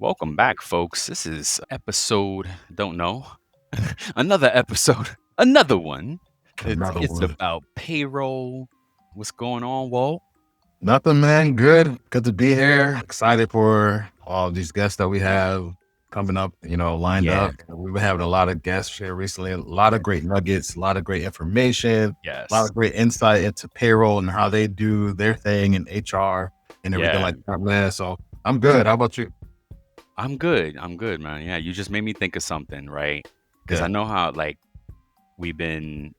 Welcome back, folks. This is episode, don't know, another episode, another one. It's Another it's one. about payroll. What's going on, Walt? Nothing, man. Good. Good to be here. Excited for all these guests that we have coming up, lined Yeah, up. We've been having a lot of guests here recently, a lot of great nuggets, a lot of great information, a lot yes, of great insight into payroll and how they do their thing in HR and everything yeah. like that, man. So I'm good. How about you? I'm good. I'm good, man. Yeah, you just made me think of something, right? Because I Yeah. know how like we've been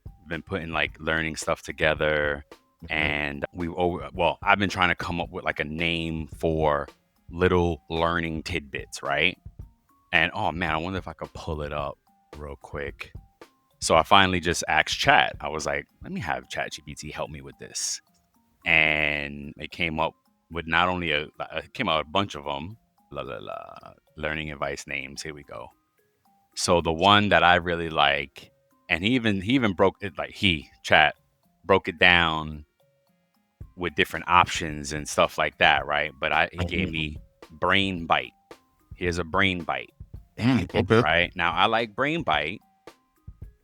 putting like learning stuff together, Mhm. and I've been trying to come up with like a name for little learning tidbits, right? And oh man, I wonder if I could pull it up real quick. So I finally just asked Chat. I was like, let me have ChatGPT help me with this. And it came up with not only it came out a bunch of them, learning advice names. Here we go. So the one that I really like, and he even broke it like Chat broke it down with different options and stuff like that, right? But he gave Mhm. me brain bite. Here's a brain bite, Okay. right? Now I like brain bite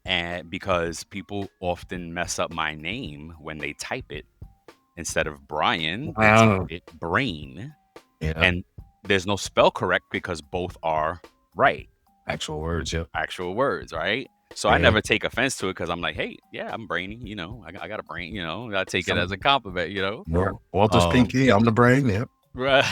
and because people often mess up my name when they type it. Instead of Brian, they type Wow. it Brain. Yeah. And there's no spell correct because both are right, Actual words. Yep. actual words, right? So I Yeah. never take offense to it because I'm like, hey, yeah, I'm brainy, I got a brain, I take it as a Some, compliment. yeah. Walter's Um, pinky. I'm the brain. Yep. right.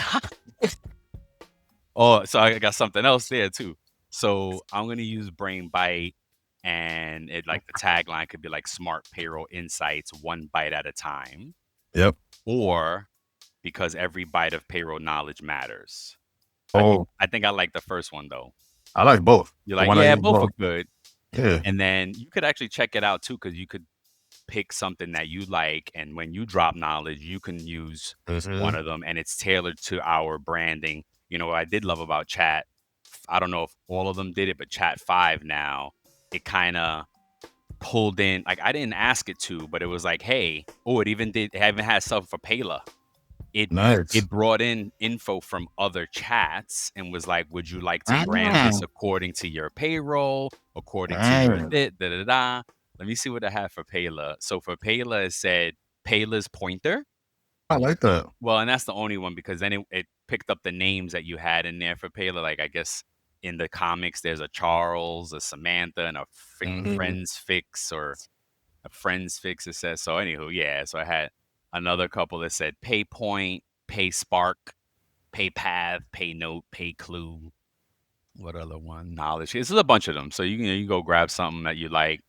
Oh, so I got something else there too. So I'm gonna use Brain Bite, and it like the tagline could be like Smart Payroll Insights, one bite at a time, Yep. or because every bite of payroll knowledge matters. I think Oh, I think I like the first one though. I like both. You're The like, one I yeah, use both are both. good. Yeah. And then you could actually check it out too, because you could pick something that you like, and when you drop knowledge, you can use one Mhm. of them, and it's tailored to our branding. What I did love about Chat, I don't know if all of them did it, but Chat 5 now, it kind of pulled in, like I didn't ask it to, but it was like, hey, oh, it even has stuff for Payla. it Nice. it brought in info from other chats and was like, would you like to brand Ah, this according to your payroll, according to your ah, da da da. Let me see what I have for Payla. So for Payla, it said Payla's pointer. I like that. Well, and that's the only one because then it picked up the names that you had in there for Payla. Like I guess in the comics, there's a Charles, a Samantha, and a Mhm. Friends Fix or a Friends Fix. It says so. Anywho, yeah. So I had another couple that said PayPoint, PaySpark, PayPath, PayNote, PayClue. What other one? Knowledge. This is a bunch of them. So you go grab something that you like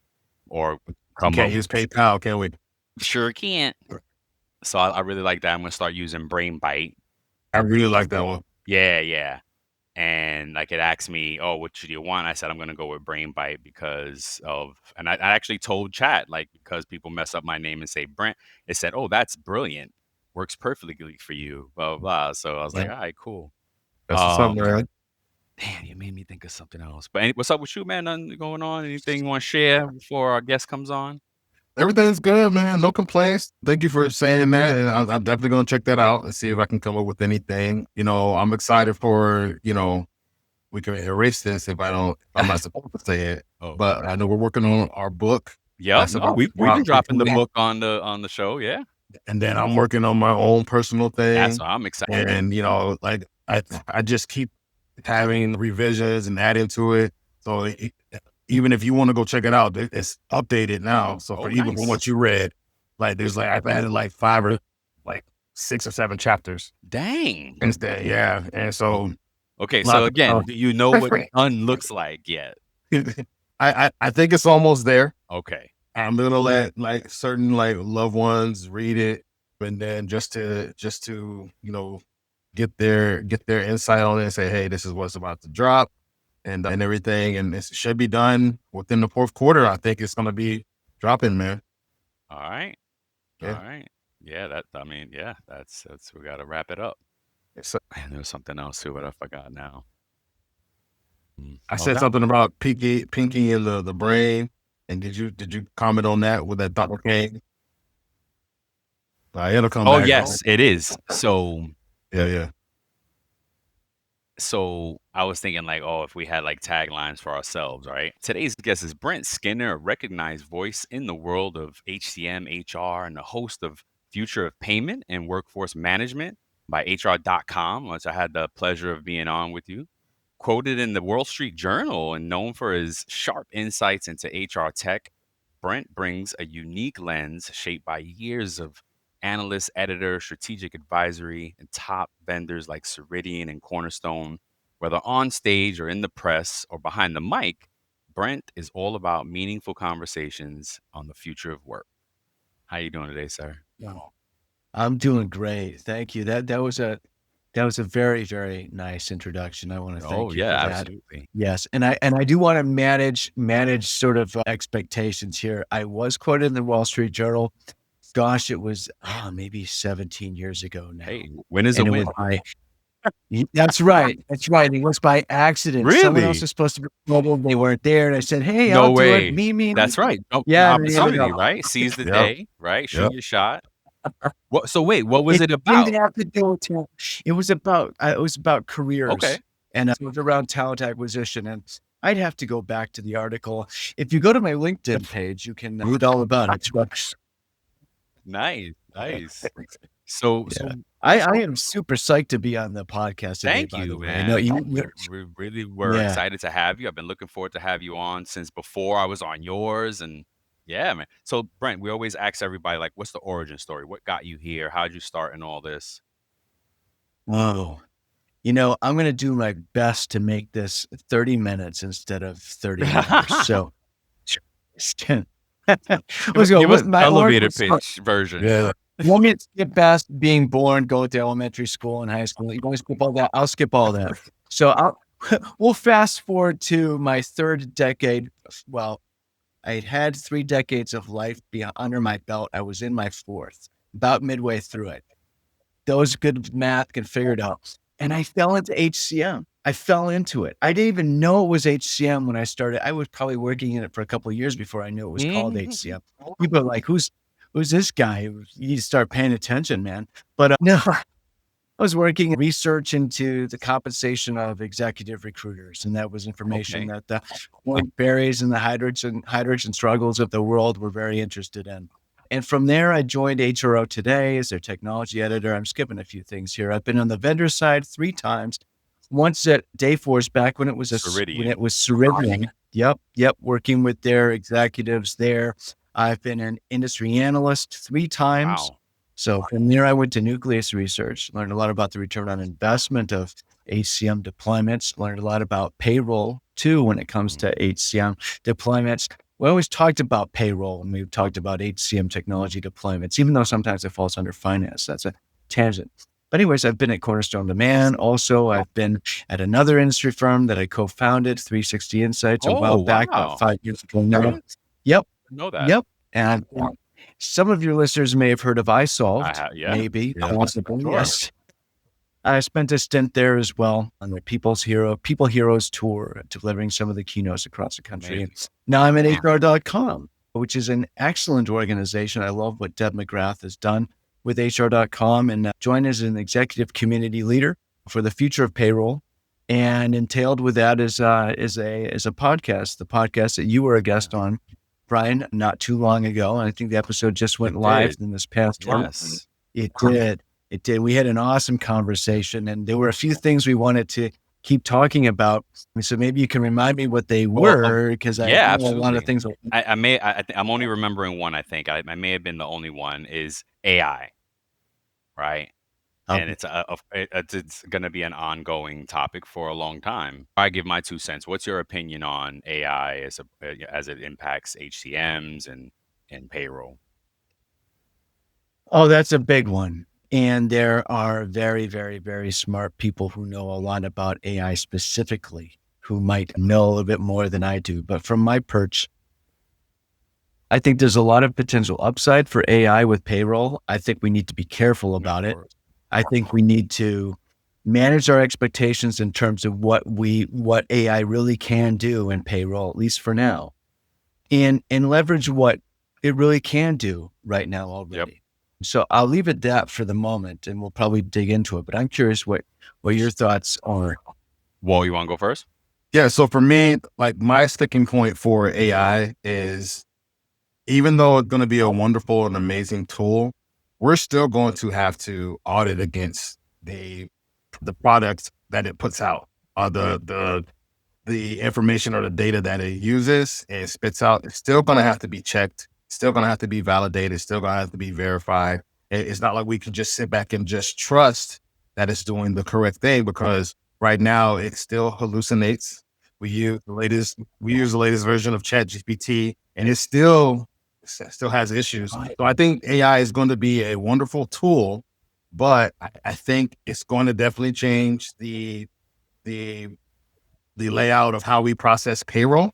or We come can't up. use PayPal, can we? Sure can't. So I really like that. I'm gonna start using Brain Bite. I really like that one. Yeah, yeah. And like it asked me, oh, what should you want? I said I'm gonna go with Brain Bite because of, and I actually told Chat like because people mess up my name and say Brent. It said, oh, that's brilliant. Works perfectly for you. Blah blah blah. So I was like, Yeah, all right, cool. that's what's up, Um, man. Damn, you made me think of something else. But what's up with you, man? Nothing going on? Anything you want to share before our guest comes on? Everything's good, man. No complaints. Thank you for saying that. And I'm definitely going to check that out and see if I can come up with anything. I'm excited for, we can erase this if I'm not supposed to say it. Oh, But I know we're working on our book. yep. That's No, about to we've been drop dropping the hopefully. book on the show. Yeah, And then I'm working on my own personal that's thing. why I'm excited. And, like I just keep having revisions and adding to it. So even if you want to go check it out, it's updated now. So Oh, for even from nice. what you read, like there's like I've added like 6 or 7 chapters Dang. instead. Yeah. And so Okay, a lot so of again, do you know what stuff. done looks like yet? I think it's almost there. Okay. I'm gonna let like certain like loved ones read it, and then just to get their insight on it and say, hey, this is what's about to drop and everything, and it should be done within the fourth quarter. I think it's gonna be dropping, man. All right. All Yeah. right. Yeah, yeah, that's we gotta wrap it up. It's, And there was something else too, but I forgot now. I Oh, said that something about pinky and the brain, and did you comment on that with that Dr. King? It'll come oh back. yes, it is. So Yeah, yeah. So I was thinking like, oh, if we had like taglines for ourselves, right? Today's guest is Brent Skinner, a recognized voice in the world of HCM, HR, and the host of Future of Payment and Workforce Management by HR.com, which I had the pleasure of being on with you. Quoted in the Wall Street Journal and known for his sharp insights into HR tech, Brent brings a unique lens shaped by years of analyst, editor, strategic advisory, and top vendors like Ceridian and Cornerstone. Whether on stage or in the press or behind the mic, Brent is all about meaningful conversations on the future of work. How you doing today, sir? No, I'm doing great. Thank you. That was a very, very nice introduction. I want to Oh thank you yeah, for that. absolutely. Yes, and I do want to manage sort of expectations here. I was quoted in the Wall Street Journal. Gosh, it was maybe 17 years ago now, Hey, win is a and it win. was by. That's right. That's right. It was by accident. Someone else Really? was supposed to be quoted. They weren't there, and I said, "Hey, I'll No do it. way. Me." That's right. Oh, an Yeah, and they ended opportunity, up. right? Seize the Yep. day, right? Shoot Yep. your shot. What? So wait, what was It it didn't about? have to do with talent. It was about careers, Okay. and it was around talent acquisition, and I'd have to go back to the article. If you go to my LinkedIn page, you can read all about it. Nice, nice. So, Yeah. so I am super psyched to be on the podcast today, thank by the you, way. I know man. you We really were yeah. excited to have you. I've been looking forward to have you on since before I was on yours, and yeah, man. So, Brent, we always ask everybody like, what's the origin story? What got you here? How'd you start in all this? Whoa. I'm gonna do my best to make this 30 minutes instead of 30 hours. So let's go. Give us What the my elevator origin pitch version. Yeah. Want me to skip past being born, going to elementary school and high school? You want to skip all that? I'll skip all that. So we'll fast forward to my third decade. Well, I had 3 decades of life under my belt. I was in my fourth, about midway through it. Those good math can figure it out. And I fell into HCM. I fell into it. I didn't even know it was HCM when I started. I was probably working in it for a couple of years before I knew it was called HCM. People are like, who's this guy? You need to start paying attention, man. But no, I was working research into the compensation of executive recruiters. And that was information Okay. that the Warren Berries and the hydrogen struggles of the world were very interested in. And from there, I joined HRO Today as their technology editor. I'm skipping a few things here. I've been on the vendor side 3 times. Once at Dayforce back when it was Ceridian. Yep. Working with their executives there. I've been an industry analyst 3 times. Wow. So from there, I went to Nucleus Research, learned a lot about the return on investment of HCM deployments, learned a lot about payroll too when it comes to HCM deployments. We always talked about payroll and we've talked about HCM technology deployments, even though sometimes it falls under finance. That's a tangent. But anyways, I've been at Cornerstone Demand. Also, I've been at another industry firm that I co-founded, 360 Insights, a while back, Wow. about 5 years ago now. Really? Yep. Know that. Yep. And some of your listeners may have heard of iSolved. Yeah. Maybe. Yeah. Possibly. Sure. Yes. I spent a stint there as well on the People Heroes Tour, delivering some of the keynotes across the country. Amazing. Now I'm at HR.com, which is an excellent organization. I love what Deb McGrath has done with HR.com and joined as an executive community leader for the future of payroll. And entailed with that is a podcast, the podcast that you were a guest on, Brian, not too long ago. And I think the episode just went live in this past month. Yes. It did. It did. We had an awesome conversation, and there were a few things we wanted to keep talking about. So maybe you can remind me what they were, because I know a lot of things. I'm only remembering one. I think I may have been the only one. Is AI, right? And it's going to be an ongoing topic for a long time. I give my 2 cents. What's your opinion on AI as it impacts HCMs and payroll? Oh, that's a big one. And there are very, very, very smart people who know a lot about AI specifically, who might know a little bit more than I do. But from my perch, I think there's a lot of potential upside for AI with payroll. I think we need to be careful about it. I think we need to manage our expectations in terms of what AI really can do in payroll, at least for now, and leverage what it really can do right now already. Yep. So I'll leave it that for the moment, and we'll probably dig into it. But I'm curious what your thoughts are. Whoa, you want to go first? Yeah. So for me, like my sticking point for AI is, even though it's going to be a wonderful and amazing tool, we're still going to have to audit against the products that it puts out, the information or the data that it uses and spits out. It's still going to have to be checked. It's still going to have to be validated. It's still going to have to be verified. It's not like we can just sit back and just trust that it's doing the correct thing, because right now it still hallucinates. We use the latest version of ChatGPT, and it still has issues. So I think AI is going to be a wonderful tool, but I think it's going to definitely change the layout of how we process payroll.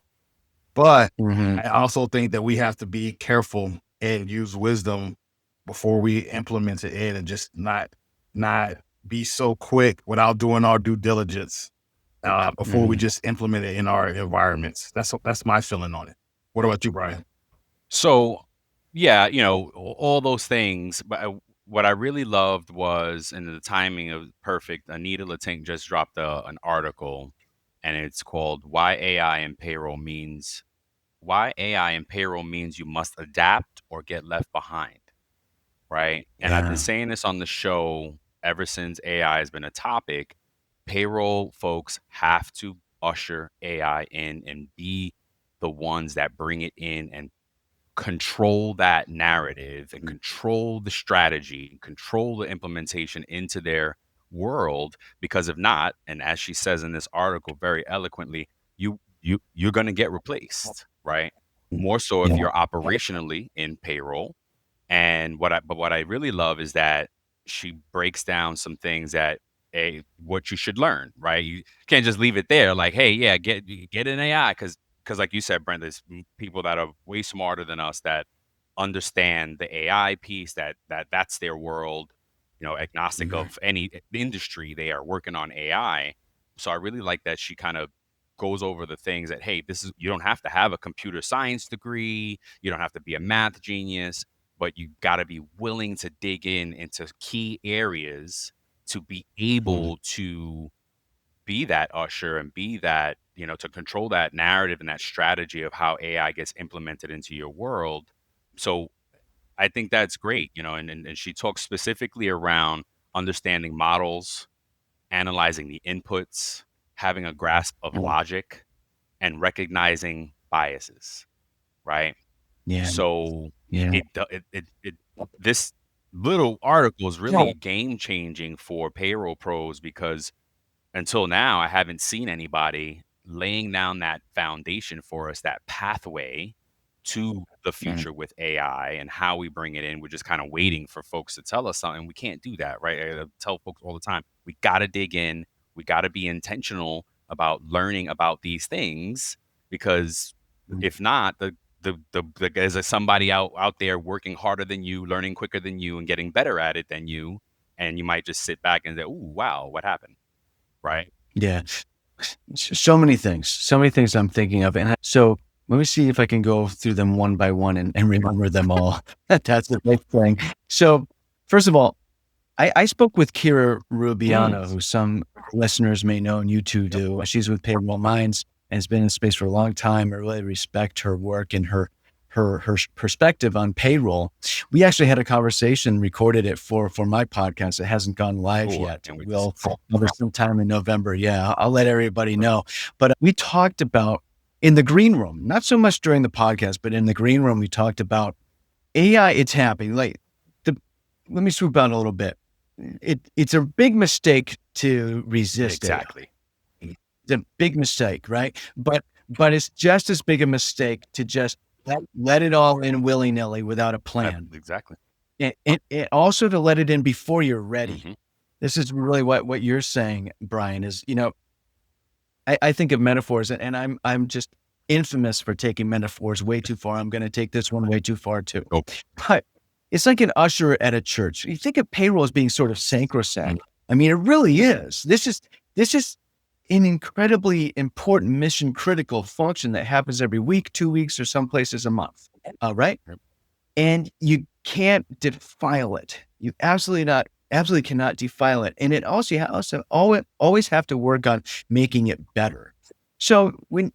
But I also think that we have to be careful and use wisdom before we implement it in, and just not be so quick without doing our due diligence before we just implement it in our environments. That's my feeling on it. What about you, Brian? So, yeah, all those things. But what I really loved was, and the timing of perfect. Anita Latink just dropped an article, and it's called "Why AI and Payroll Means You Must Adapt or Get Left Behind." Right, and I've been saying this on the show ever since AI has been a topic. Payroll folks have to usher AI in and be the ones that bring it in and control that narrative and control the strategy and control the implementation into their world, because if not, and as she says in this article very eloquently, you're going to get replaced, right? More so if you're operationally in payroll. And what I really love is that she breaks down some things that what you should learn, right? You can't just leave it there like, hey, yeah, get an AI, because like you said, Brent, there's people that are way smarter than us that understand the AI piece, that's their world, agnostic of any industry, they are working on AI. So I really like that she kind of goes over the things that, hey, this is, you don't have to have a computer science degree, you don't have to be a math genius, but you got to be willing to dig in into key areas to be able to be that usher and be that, to control that narrative and that strategy of how AI gets implemented into your world. So I think that's great, and she talks specifically around understanding models, analyzing the inputs, having a grasp of logic, and recognizing biases, right? Yeah. So Yeah. this little article is really game changing for payroll pros, because until now I haven't seen anybody laying down that foundation for us, that pathway to the future with AI and how we bring it in. We're just kind of waiting for folks to tell us something. We can't do that, right? I tell folks all the time, we got to dig in. We got to be intentional about learning about these things, because if not, there's somebody out there working harder than you, learning quicker than you, and getting better at it than you, and you might just sit back and say, "Ooh, wow, what happened?" Right? Yeah. So many things I'm thinking of. And so let me see if I can go through them one by one and remember them all. That's the big thing. So first of all, I spoke with Kira Rubiano, who some listeners may know and you two do. She's with Payroll Minds and has been in space for a long time. I really respect her work and her perspective on payroll. We actually had a conversation, recorded it for my podcast. It hasn't gone live yet. We'll cover sometime in November. Yeah, I'll let everybody know. But we talked about, in the green room, not so much during the podcast, but in the green room, we talked about AI. It's happening. Let me swoop out a little bit. It's a big mistake to resist Exactly. AI. It's a big mistake, right? But it's just as big a mistake to just let it all in willy-nilly without a plan. Exactly. And also to let it in before you're ready. This is really what you're saying, Brian, is, I think of metaphors, and I'm just infamous for taking metaphors way too far. I'm going to take this one way too far too. But it's like an usher at a church. You think of payroll as being sort of sacrosanct. I mean, it really is. This is an incredibly important mission critical function that happens every week, 2 weeks, or some places a month. Right. And you can't defile it. You absolutely absolutely cannot defile it. And it also, always have to work on making it better. So when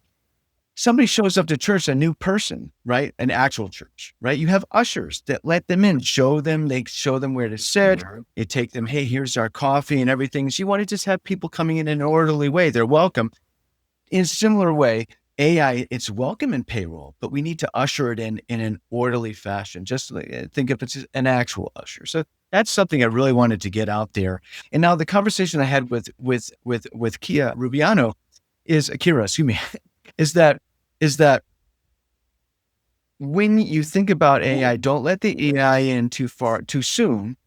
somebody shows up to church, a new person, right? An actual church, right? You have ushers that let them in, they show them where to sit. You take them, hey, here's our coffee and everything. So you want to just have people coming in an orderly way. They're welcome. In a similar way, AI, it's welcome in payroll, but we need to usher it in an orderly fashion. Just think if it's an actual usher. So that's something I really wanted to get out there. And now the conversation I had with Kira Rubiano is that when you think about AI, don't let the AI in too soon.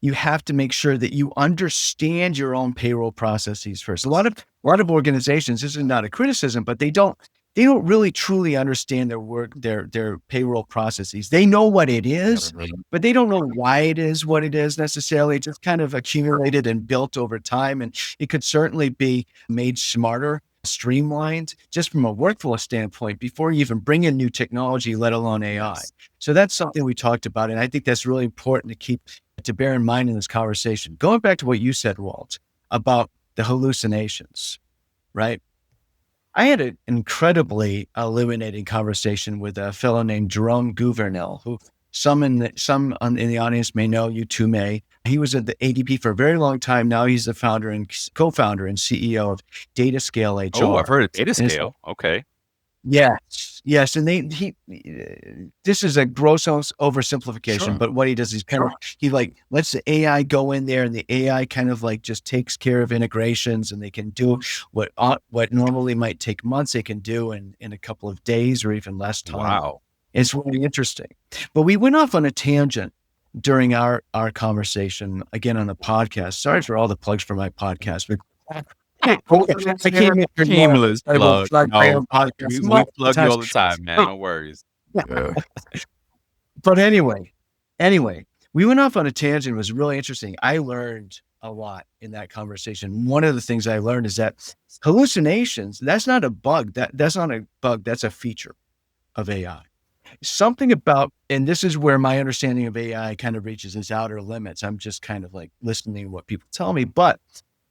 You have to make sure that you understand your own payroll processes first. A lot of organizations, this is not a criticism, but they don't really truly understand their payroll processes. They know what it is, but they don't know why it is what it is necessarily. It just kind of accumulated and built over time. And it could certainly be made smarter, streamlined, just from a workflow standpoint before you even bring in new technology, let alone AI. So that's something we talked about. And I think that's really important to bear in mind in this conversation. Going back to what you said, Walt, about the hallucinations, right? I had an incredibly illuminating conversation with a fellow named Jerome Gouvernel, who some in the audience may know, you too may. He was at the ADP for a very long time. Now he's the founder and co-founder and CEO of Datascale HR. Oh, I've heard of Datascale. Okay. Yes. And this is a gross oversimplification, but what he does is he lets the AI go in there, and the AI kind of just takes care of integrations, and they can do what normally might take months, they can do in a couple of days or even less time. Wow. It's really interesting. But we went off on a tangent during our conversation, again, on the podcast. Sorry for all the plugs for my podcast, but I came in Shameless plug. No, we plug you all the times. time, man. No worries. But anyway, we went off on a tangent. It was really interesting. I learned a lot in that conversation. One of the things I learned is that hallucinations, that's not a bug. That's not a bug. That's a feature of AI. Something about, and this is where my understanding of AI kind of reaches its outer limits. I'm just kind of listening to what people tell me, but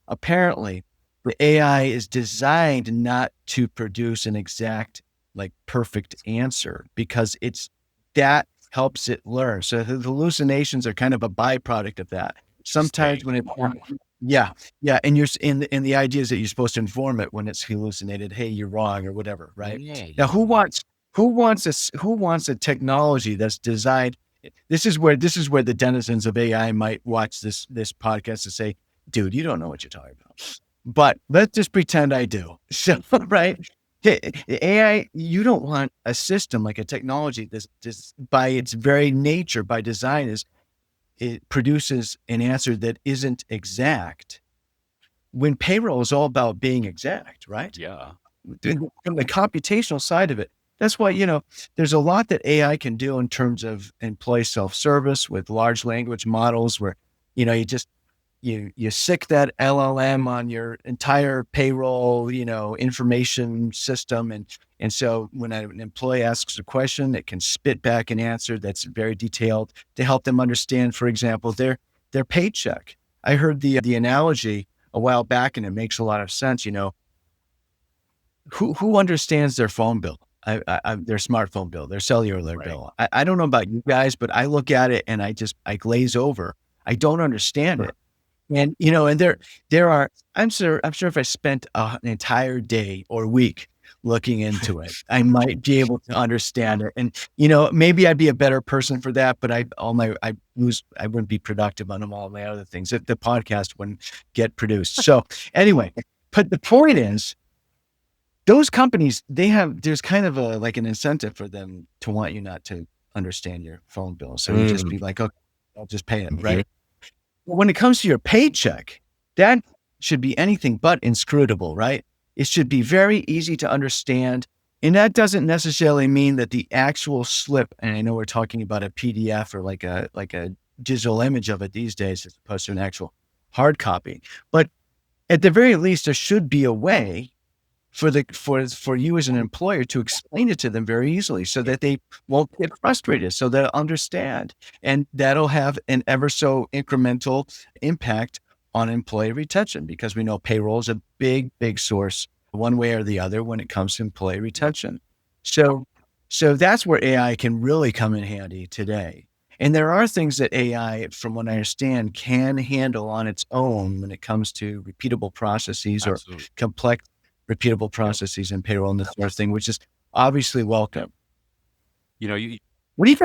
apparently the AI is designed not to produce an exact, perfect answer, because that helps it learn. So the hallucinations are kind of a byproduct of that. Sometimes when and you're in the idea is that you're supposed to inform it when it's hallucinated. Hey, you're wrong or whatever, right? Now, who wants a technology that's designed? This is where the denizens of AI might watch this podcast and say, dude, you don't know what you're talking about. But let's just pretend I do. So, right? AI, you don't want a system like a technology that's by its very nature, by design, it produces an answer that isn't exact. When payroll is all about being exact, right? Yeah. From the computational side of it. That's why, there's a lot that AI can do in terms of employee self-service with large language models where, you sick that LLM on your entire payroll, information system. And so when an employee asks a question, it can spit back an answer that's very detailed to help them understand, for example, their paycheck. I heard the analogy a while back, and it makes a lot of sense. Who understands their phone bill? Their smartphone bill, their cellular bill. I don't know about you guys, but I look at it and I glaze over. I don't understand it. And, and there are, I'm sure if I spent an entire day or week looking into it, I might be able to understand it. And, maybe I'd be a better person for that, but I wouldn't be productive on all my other things. The podcast wouldn't get produced. So anyway, but the point is, those companies, there's kind of an incentive for them to want you not to understand your phone bill. So you just be like, okay, I'll just pay it, right? When it comes to your paycheck, that should be anything but inscrutable, right? It should be very easy to understand. And that doesn't necessarily mean that the actual slip, and I know we're talking about a PDF or like a digital image of it these days, as opposed to an actual hard copy. But at the very least, there should be a way for you as an employer to explain it to them very easily so that they won't get frustrated, so they'll understand. And that'll have an ever so incremental impact on employee retention, because we know payroll is a big, big source one way or the other when it comes to employee retention. So that's where AI can really come in handy today. And there are things that AI, from what I understand, can handle on its own when it comes to repeatable processes or Absolutely. complex repeatable processes in payroll and this sort of thing, which is obviously welcome. You know, What do you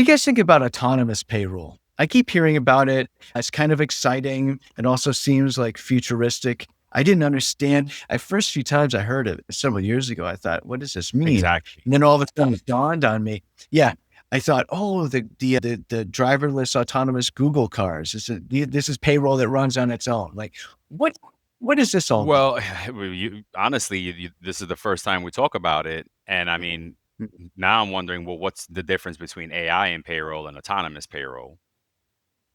guys think about autonomous payroll? I keep hearing about it. It's kind of exciting. It also seems like futuristic. I didn't understand. At first few times I heard it several years ago, I thought, what does this mean? exactly. And then all of a sudden it dawned on me. Yeah. I thought, oh, the driverless autonomous Google cars. This is payroll that runs on its own. Like, what is this all about? Well, honestly, this is the first time we talk about it, and I mean, now I'm wondering, well, what's the difference between AI and payroll and autonomous payroll?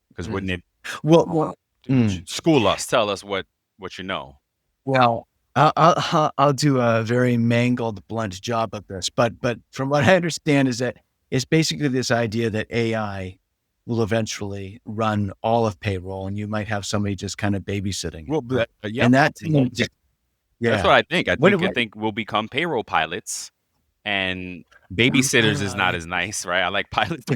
Because wouldn't it Well, school us, tell us what you know? well, I'll do a very mangled, blunt job of this, but from what I understand is that it's basically this idea that AI will eventually run all of payroll, and you might have somebody just kind of babysitting. Well, yeah, And that, that's yeah. what I think. I What- think we'll become payroll pilots, and babysitters is not as nice, right? I like pilots.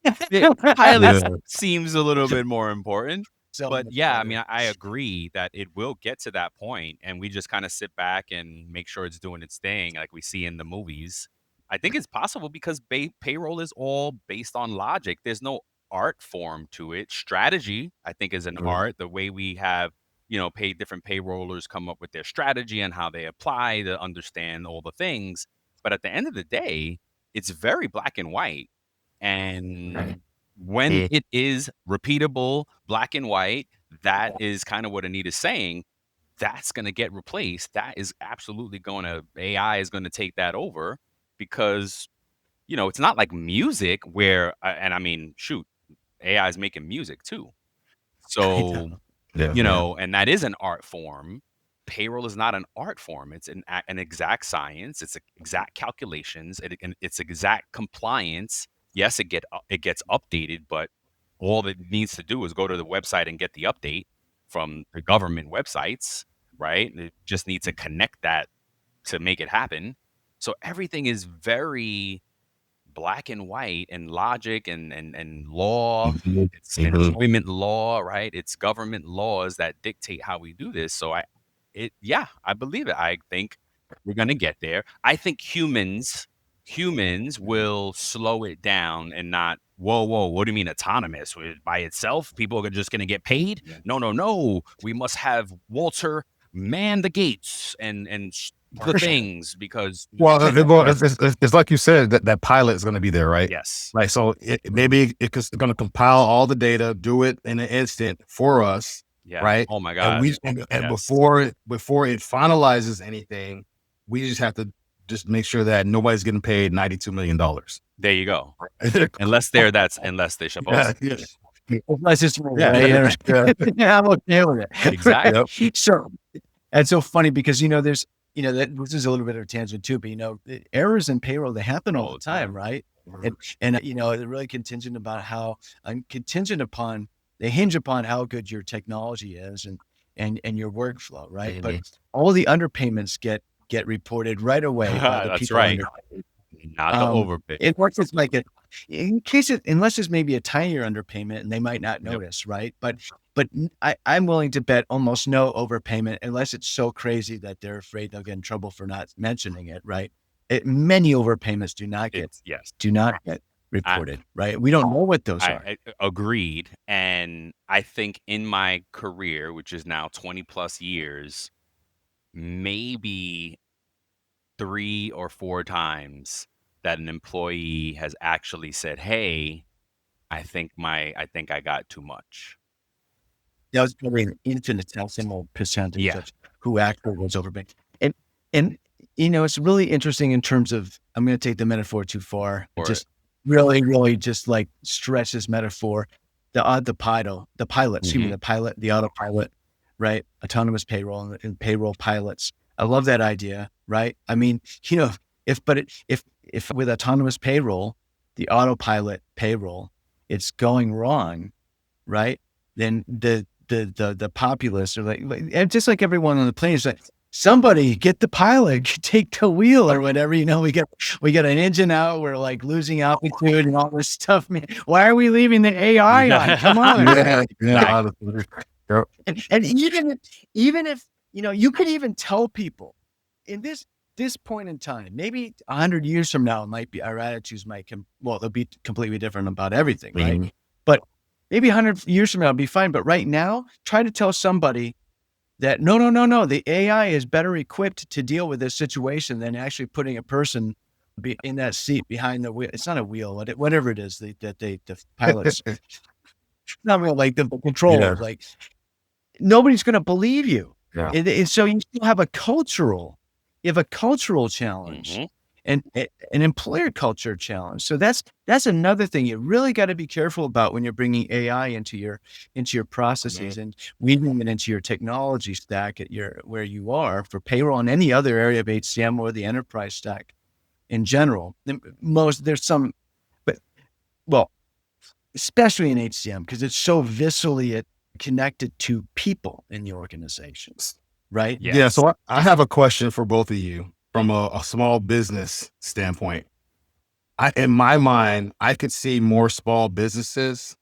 Pilots Yeah. seems a little bit more important. So But much yeah, I better. mean, I agree that it will get to that point, and we just kind of sit back and make sure it's doing its thing, like we see in the movies. I think it's possible because payroll is all based on logic. There's no art form to it. Strategy, I think, is an art. The way we have, different payrollers come up with their strategy and how they apply to understand all the things. But at the end of the day, it's very black and white. And when Yeah. it is repeatable, black and white, that is kind of what Anita's saying. That's going to get replaced. That is absolutely AI is going to take that over because, it's not like music where, and I mean, shoot, AI is making music too. So, Yeah. and that is an art form. Payroll is not an art form. It's an exact science. It's exact calculations. It's exact compliance. Yes, it gets updated, but all it needs to do is go to the website and get the update from the government websites, right? It just needs to connect that to make it happen. So everything is very black and white and logic and law. Mhm. It's Mhm. employment law, right? It's government laws that dictate how we do this. So I believe it. I think we're gonna get there. I think humans will slow it down and not, whoa, what do you mean autonomous? By itself, people are just gonna get paid? No. We must have Walter man the gates and the things because Well, it's like you said, that pilot is going to be there, right? yes. Like, so maybe it's going to compile all the data, do it in an instant for us, Yeah. right? Oh my And God. and Yes. before it finalizes anything, we just have to just make sure that nobody's getting paid $92 million. There you go. Unless they're supposed to. Yeah. Unless it's Yeah. yeah, I'm okay with it. Exactly. So that's so funny because there's that this is a little bit of a tangent too, but the errors in payroll, they happen all the time, right? And they're really contingent upon they hinge upon how good your technology is and your workflow, right? But all the underpayments get reported right away by the That's people right. under. Not the overpay. It works as like unless it's maybe a tinier underpayment and they might not notice, right? But I'm willing to bet almost no overpayment unless it's so crazy that they're afraid they'll get in trouble for not mentioning it, right? Many overpayments do not get reported, right? We don't know what those are. I agreed. And I think in my career, which is now 20 plus years, maybe 3 or 4 times that an employee has actually said, "Hey, I think I got too much." That was probably an infinitesimal percentage Yeah. of who actually was overpaying. And it's really interesting in terms of, I'm going to take the metaphor too far. Or- Just really, really just like stretch this metaphor. The autopilot, the autopilot, right? Autonomous payroll and payroll pilots. I love that idea, right? I mean, if with autonomous payroll, the autopilot payroll, it's going wrong, right? Then the populace are like, and just like everyone on the plane is like, somebody get the pilot, take the wheel or whatever. We get an engine out. We're like losing altitude and all this stuff, man. Why are we leaving the AI on? Come on. Yep. And even if, you could even tell people in this point in time, maybe 100 years from now, our attitudes they'll be completely different about everything, right? Mhm. But maybe 100 years from now, it'll be fine. But right now, try to tell somebody that no, the AI is better equipped to deal with this situation than actually putting a person in that seat behind the wheel. It's not a wheel, whatever it is the pilots, not real, like the controls, Yeah. like nobody's going to believe you. Yeah. So you still have a cultural challenge Mhm. and an employer culture challenge. So that's another thing you really got to be careful about when you're bringing AI into your processes and weaving it into your technology stack where you are for payroll and any other area of HCM or the enterprise stack in general. Especially in HCM, because it's so viscerally connected to people in the organizations, right? Yes. Yeah. So I have a question for both of you from a small business standpoint. In my mind, I could see more small businesses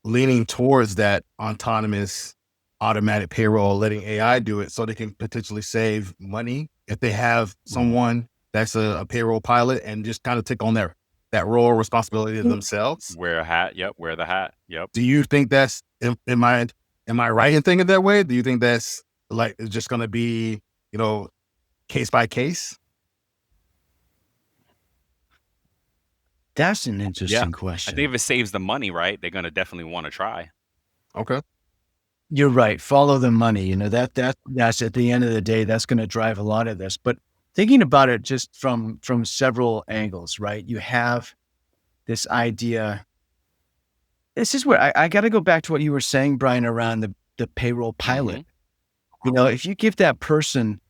leaning towards that autonomous automatic payroll, letting AI do it so they can potentially save money if they have someone that's a payroll pilot and just kind of take on that role or responsibility themselves. Wear a hat. Yep. Wear the hat. Yep. Do you think that's, am I right in thinking that way? Do you think that's like, it's just going to be, case by case? That's an interesting I question. think if it saves the money, right, they're gonna definitely want to try. Okay. You're right. Follow the money. That's at the end of the day, that's going to drive a lot of this. But thinking about it just from several angles, right? You have this idea. This is where I got to go back to what you were saying, Brian, around the payroll pilot. If you give that person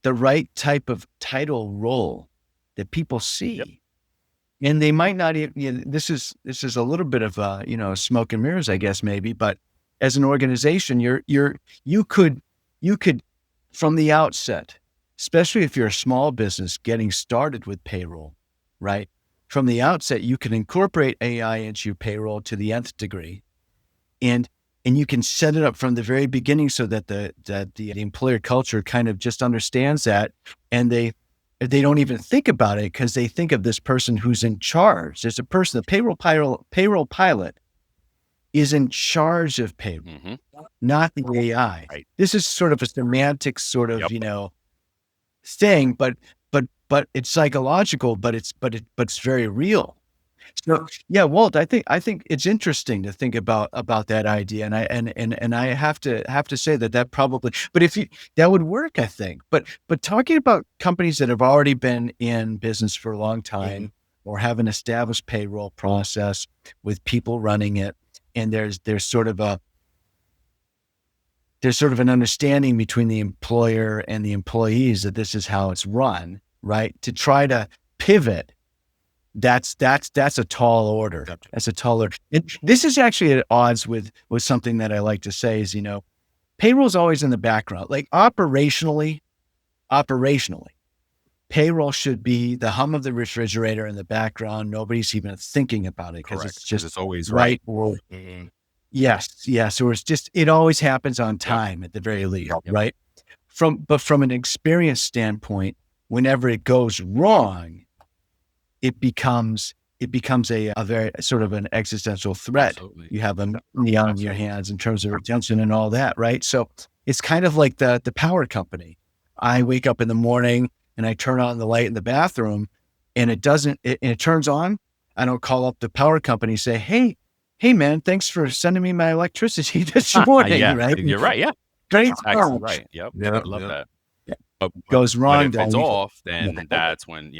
the right type of title role that people see, and they might not even, this is a little bit of smoke and mirrors, I guess, maybe, but as an organization, you could from the outset, especially if you're a small business getting started with payroll, right? From the outset, you can incorporate AI into your payroll to the nth degree, and you can set it up from the very beginning so that the employer culture kind of just understands that, and they don't even think about it because they think of this person who's in charge. There's a person, the payroll pilot is in charge of payroll, not the AI. Right. This is sort of a semantic sort of, thing, but it's psychological, but it's very real. So yeah, Walt, I think it's interesting to think about that idea, and I have to say that probably, but that would work, I think. But talking about companies that have already been in business for a long time or have an established payroll process with people running it, and there's sort of an understanding between the employer and the employees that this is how it's run, right? To try to pivot. That's a tall order. That's a tall order. This is actually at odds with something that I like to say is, payroll is always in the background. Like operationally, payroll should be the hum of the refrigerator in the background. Nobody's even thinking about it because it's always right. Yes. So it always happens on time at the very least, right? But from an experience standpoint, whenever it goes wrong, it becomes a very sort of an existential threat. Absolutely. You have a neon in your hands in terms of retention and all that, right? So it's kind of like the power company. I wake up in the morning and I turn on the light in the bathroom and it turns on. I don't call up the power company and say, hey man, thanks for sending me my electricity this morning, right? You're right. Yeah. Great. Exactly right. Yep. Yeah, I love that. Yeah. But Goes wrong. if it's off, then that's when,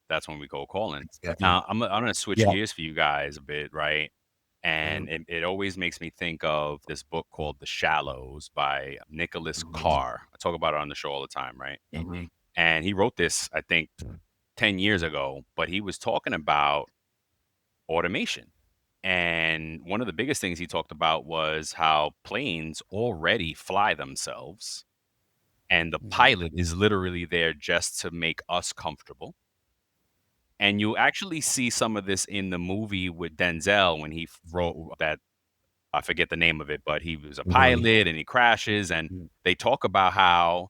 that's when we go calling. Now I'm going to switch gears for you guys a bit, right? And it always makes me think of this book called The Shallows by Nicholas Carr. I talk about it on the show all the time, right? And he wrote this, I think, 10 years ago, but he was talking about automation. And one of the biggest things he talked about was how planes already fly themselves, and the pilot is literally there just to make us comfortable. And you actually see some of this in the movie with Denzel when he wrote that, I forget the name of it, but he was a pilot and he crashes, and they talk about how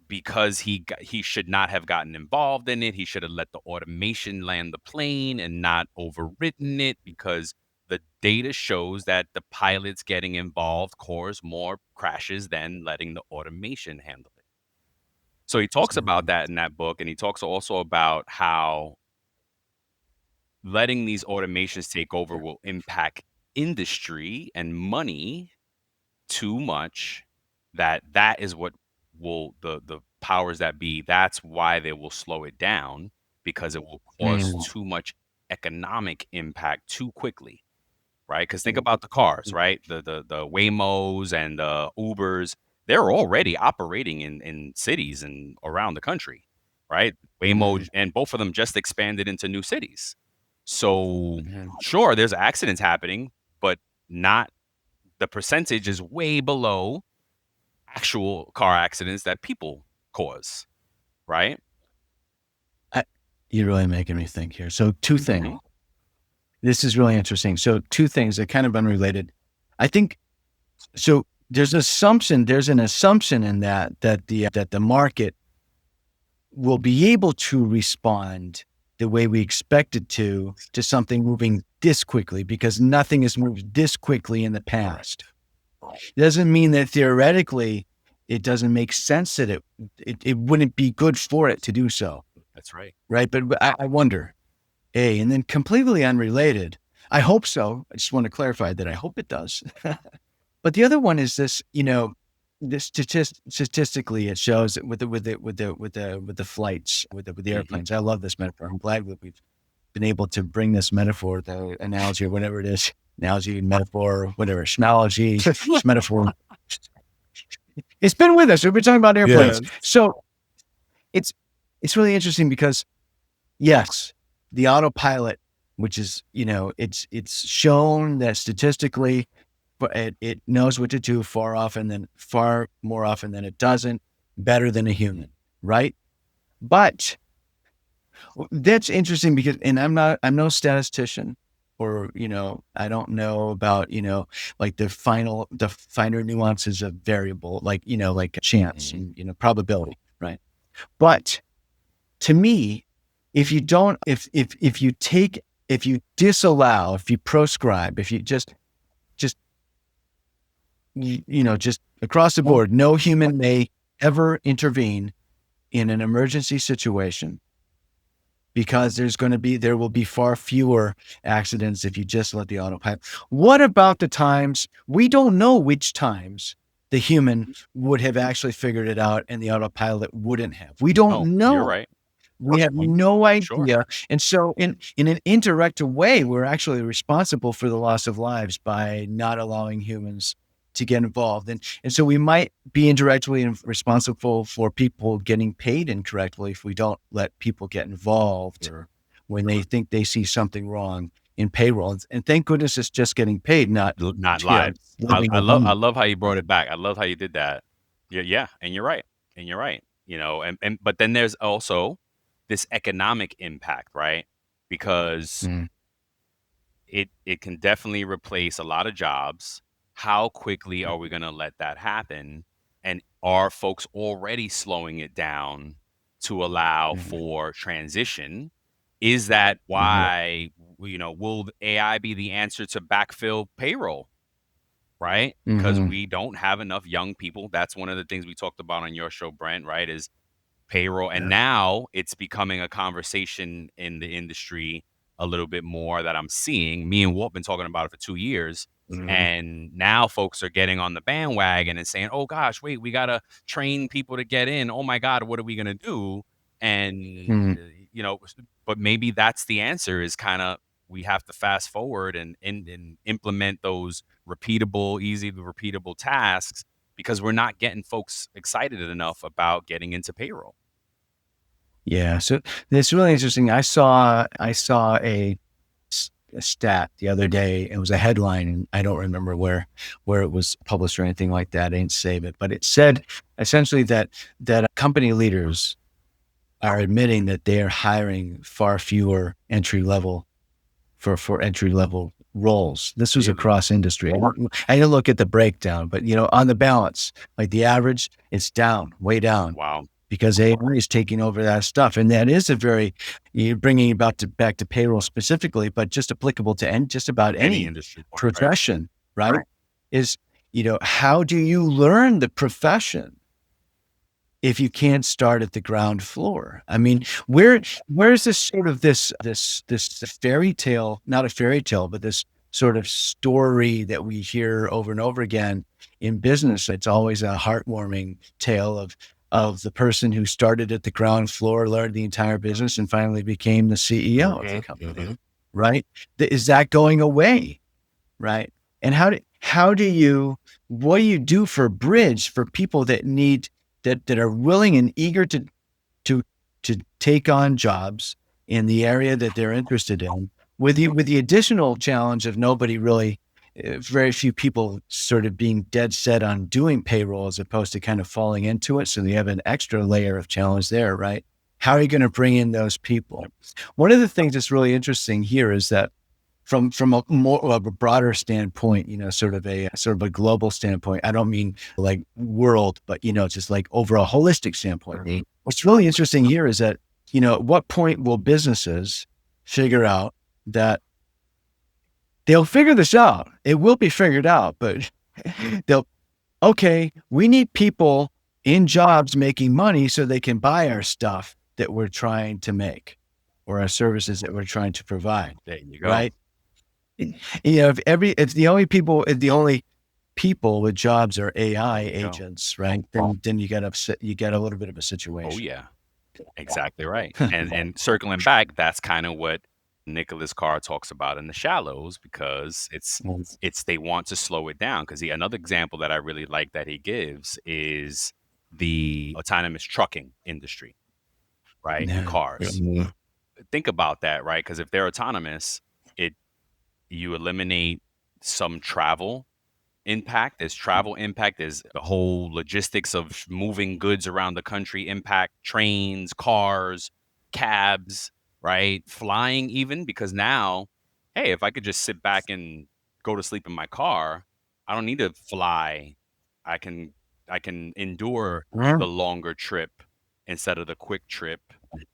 because he should not have gotten involved in it. He should have let the automation land the plane and not overwritten it, because the data shows that the pilots getting involved cause more crashes than letting the automation handle it. So he talks about that in that book, and he talks also about how letting these automations take over will impact industry and money too much, that is what will the powers that be, that's why they will slow it down, because it will cause too much economic impact too quickly, right? Because think about the cars, right? The Waymos and the Ubers, they're already operating in cities and around the country, right? Waymo, and both of them just expanded into new cities. So sure, there's accidents happening, but not, the percentage is way below actual car accidents that people cause, right? You're really making me think here. So two things. This is really interesting. So two things that kind of unrelated. I think so. There's an assumption in that the market will be able to respond the way we expect it to something moving this quickly, because nothing has moved this quickly in the past. It doesn't mean that theoretically it doesn't make sense that it wouldn't be good for it to do so. That's right. Right. But I wonder, and then completely unrelated, I hope so. I just want to clarify that I hope it does. But the other one is this, this statistically, it shows that with the flights, with the airplanes. I love this metaphor. I'm glad that we've been able to bring this metaphor, the analogy, or whatever it is, analogy, metaphor, whatever, schmalogy, metaphor. It's been with us. We've been talking about airplanes. Yes. So it's really interesting because, yes, the autopilot, which is, it's shown that statistically, it knows what to do far more often than it doesn't, better than a human, right? But that's interesting because, and I'm no statistician, or, I don't know about, like the finer nuances of variable, like, like chance and, probability, right? But to me, if you disallow, if you proscribe, if you just across the board, no human may ever intervene in an emergency situation, because there will be far fewer accidents if you just let the autopilot. What about the times, we don't know which times the human would have actually figured it out and the autopilot wouldn't have. We don't know. You're right. We have no idea. Sure. And so in an indirect way, we're actually responsible for the loss of lives by not allowing humans to get involved. And so we might be indirectly responsible for people getting paid incorrectly if we don't let people get involved when they think they see something wrong in payroll. And thank goodness it's just getting paid, not live. I love how you brought it back. I love how you did that. Yeah. And you're right. But then there's also this economic impact, right? Because it can definitely replace a lot of jobs. How quickly are we going to let that happen? And are folks already slowing it down to allow for transition? Is that why, will AI be the answer to backfill payroll? Right? Because we don't have enough young people. That's one of the things we talked about on your show, Brent, right? Is payroll. And now it's becoming a conversation in the industry a little bit more that I'm seeing. Me and Walt been talking about it for 2 years. And now folks are getting on the bandwagon and saying, oh gosh, wait, we got to train people to get in. Oh my God, what are we going to do? And, but maybe that's the answer, is kind of we have to fast forward and implement those easy repeatable tasks because we're not getting folks excited enough about getting into payroll. Yeah. So it's really interesting. I saw a stat the other day. It was a headline, and I don't remember where it was published or anything like that. I didn't save it, but it said essentially that company leaders are admitting that they are hiring far fewer entry level roles. This was Really? across industry. I didn't look at the breakdown, but on the balance, like the average, it's down, way down. Wow. Because AI is taking over that stuff. And that is you're bringing back to payroll specifically, but just applicable to just about any industry profession, right? Is, how do you learn the profession if you can't start at the ground floor? I mean, where's this sort of this fairy tale, not a fairy tale, but this sort of story that we hear over and over again in business? It's always a heartwarming tale of the person who started at the ground floor, learned the entire business, and finally became the CEO of the company, right? Is that going away, right? And what do you do for a bridge for people that are willing and eager to take on jobs in the area that they're interested in, with the additional challenge of very few people sort of being dead set on doing payroll as opposed to kind of falling into it. So they have an extra layer of challenge there, right? How are you going to bring in those people? One of the things that's really interesting here is that from a more of a broader standpoint, sort of a global standpoint, I don't mean like world, but, just like over a holistic standpoint. What's really interesting here is that, at what point will businesses figure out that they'll figure this out? It will be figured out, but we need people in jobs making money so they can buy our stuff that we're trying to make or our services that we're trying to provide. There you go. Right? If the only people with jobs are AI agents, right? Then you get a little bit of a situation. Oh yeah, exactly right. And circling back, that's kind of what Nicholas Carr talks about in The Shallows, because it's they want to slow it down. Because another example that I really like that he gives is the autonomous trucking industry, right? In cars. Think about that, right? Because if they're autonomous, you eliminate some travel impact. There's travel impact. There's the whole logistics of moving goods around the country impact, trains, cars, cabs, right? Flying even, because now, hey, if I could just sit back and go to sleep in my car, I don't need to fly. I can endure the longer trip instead of the quick trip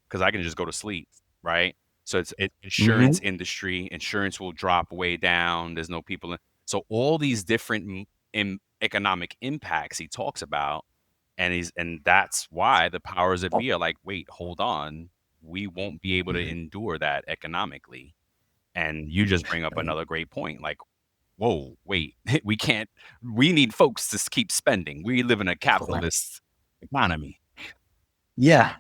because I can just go to sleep, right? So it's insurance industry. Insurance will drop way down. There's no people. So all these different economic impacts he talks about, and that's why the powers that be are like, wait, hold on, we won't be able to endure that economically. And you just bring up another great point, like, whoa, wait, we can't. We need folks to keep spending. We live in a capitalist economy. Yeah.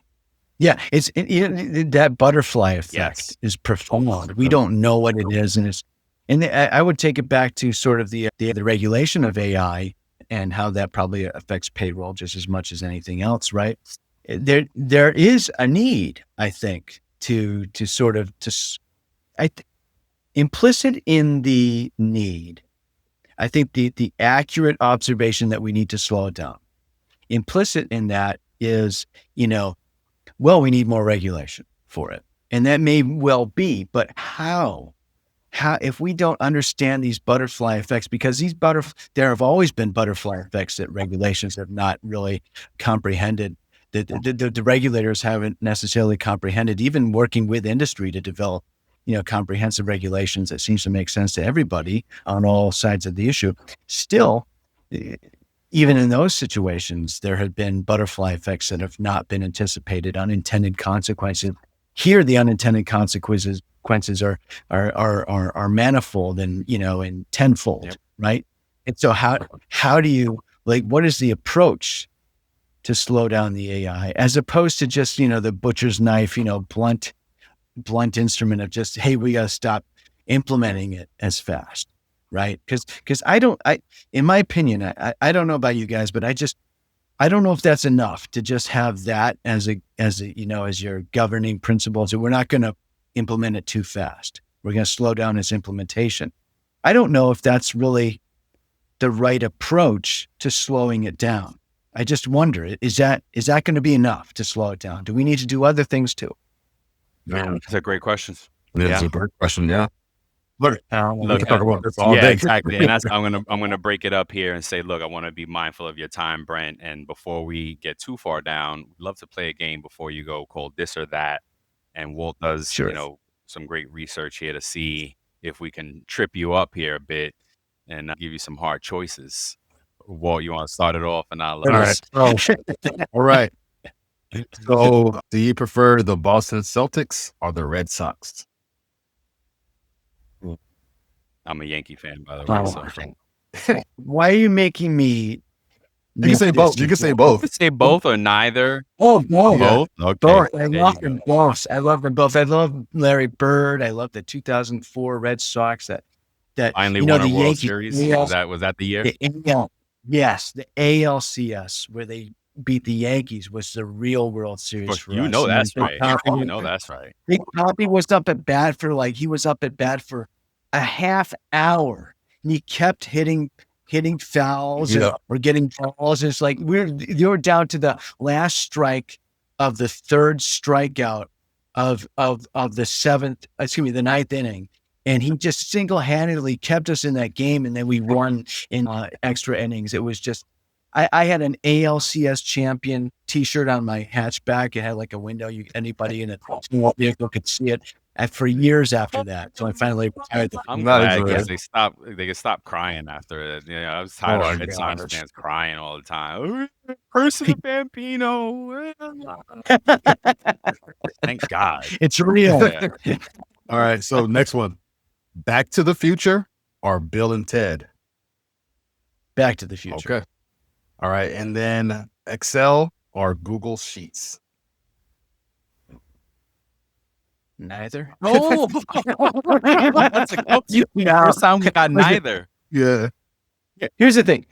Yeah, that butterfly effect is profound. We don't know what it is, and I would take it back to sort of the regulation of AI and how that probably affects payroll just as much as anything else, right? There is a need, I think, implicit in the need. I think the accurate observation that we need to slow it down. Implicit in that is, well, we need more regulation for it. And that may well be, but how, if we don't understand these butterfly effects, because there have always been butterfly effects that regulations have not really comprehended, the regulators haven't necessarily comprehended, even working with industry to develop, comprehensive regulations that seems to make sense to everybody on all sides of the issue. Still, even in those situations, there have been butterfly effects that have not been anticipated, unintended consequences. Here, the unintended consequences are manifold and tenfold, right? And so how do you, what is the approach to slow down the AI, as opposed to just, the butcher's knife, blunt instrument of just, hey, we got to stop implementing it as fast, right? Because in my opinion, I don't know about you guys, but I don't know if that's enough to just have that as your governing principle. So we're not going to implement it too fast. We're going to slow down its implementation. I don't know if that's really the right approach to slowing it down. I just wonder, is that going to be enough to slow it down? Do we need to do other things too? That's a great question. It's a great question. Yeah. Look, we can talk about this all Yeah, day. exactly. And I'm gonna break it up here and say, look, I want to be mindful of your time, Brent. And before we get too far down, we'd love to play a game before you go called This or That. And Walt does, Sure. some great research here to see if we can trip you up here a bit and give you some hard choices. Walt, you want to start it off, and I'll. All right. All right. So, do you prefer the Boston Celtics or the Red Sox? I'm a Yankee fan, by the way. So. Why are you making me? You can say both. You can say both. You can say both or neither. Oh, no. Both. Okay. Both. I love them both. I love them both. I love Larry Bird. I love the 2004 Red Sox that finally won a World Series. Was that the year? Yes, the ALCS where they beat the Yankees was the real World Series for us. That's right. That's right. Big Poppy was up at bat for a half hour, and he kept hitting fouls or getting balls. It's like you're down to the last strike of the third strikeout of the ninth inning. And he just single-handedly kept us in that game, and then we won in extra innings. It was just, I had an ALCS champion T-shirt on my hatchback. It had like a window; anybody in a small vehicle could see it. And for years after that, so I finally retired. I'm glad because they could stop crying after it. I was tired of Red Sox fans crying all the time. Person of Bambino. Thank God. It's real. Yeah. All right. So next one. Back to the Future or Bill and Ted? Back to the Future. Okay. All right. And then Excel or Google Sheets? Neither. Oh, first time we got neither. Yeah. Here's the thing.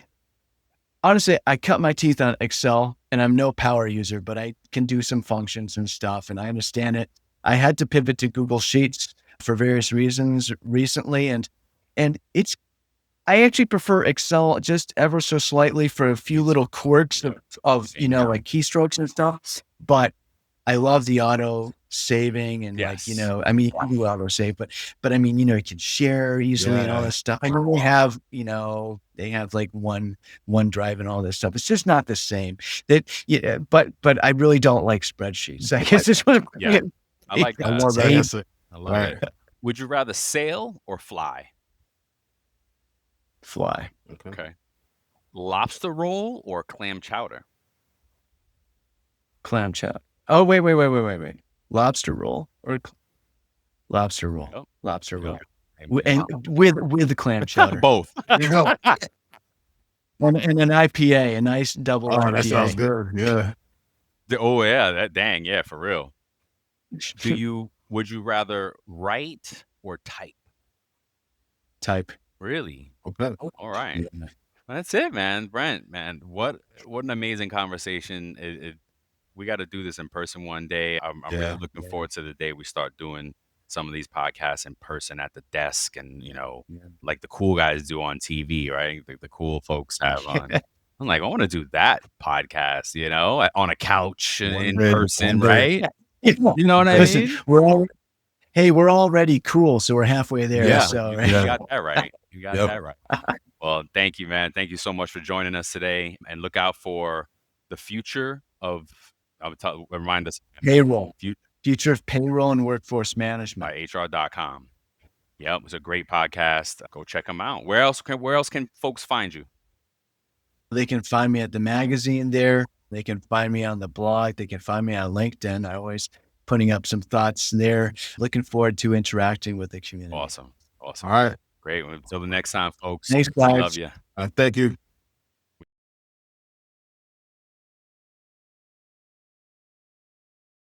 Honestly, I cut my teeth on Excel, and I'm no power user, but I can do some functions and stuff, and I understand it. I had to pivot to Google Sheets for various reasons recently, and I actually prefer Excel just ever so slightly for a few little quirks of like keystrokes and stuff. But I love the auto saving and you can do auto save, but I mean, you can share easily and all this stuff. I know they have like OneDrive and all this stuff. It's just not the same. But I really don't like spreadsheets. I guess this one. Yeah, I like that. I love it. Would you rather sail or fly? Fly. Okay. Lobster roll or clam chowder? Clam chowder. Oh, wait. Lobster roll or lobster roll. Oh, lobster roll. And with the clam chowder. Both. You know. And an IPA, a nice double IPA. That sounds good. Yeah. Oh yeah, dang, yeah, for real. Would you rather write or type? Type. Really? Okay. All right. Yeah. Well, that's it, man. Brent, man, what an amazing conversation. We got to do this in person one day. I'm really looking forward to the day we start doing some of these podcasts in person at the desk and, like the cool guys do on TV, right? The cool folks have on. I'm like, I want to do that podcast, on a couch in person, right? You know what I mean? We're already cool, so we're halfway there. Yeah, so, you got that right. You got that right. Well, thank you, man. Thank you so much for joining us today. And look out for the future of, remind us. Payroll. Future of Payroll and Workforce Management. By HR.com. Yep, it was a great podcast. Go check them out. Where else can folks find you? They can find me at the magazine there. They can find me on the blog. They can find me on LinkedIn. I always putting up some thoughts there. Looking forward to interacting with the community. Awesome. All right. Great. Until the next time, folks. Thanks, guys. Love you. Thank you.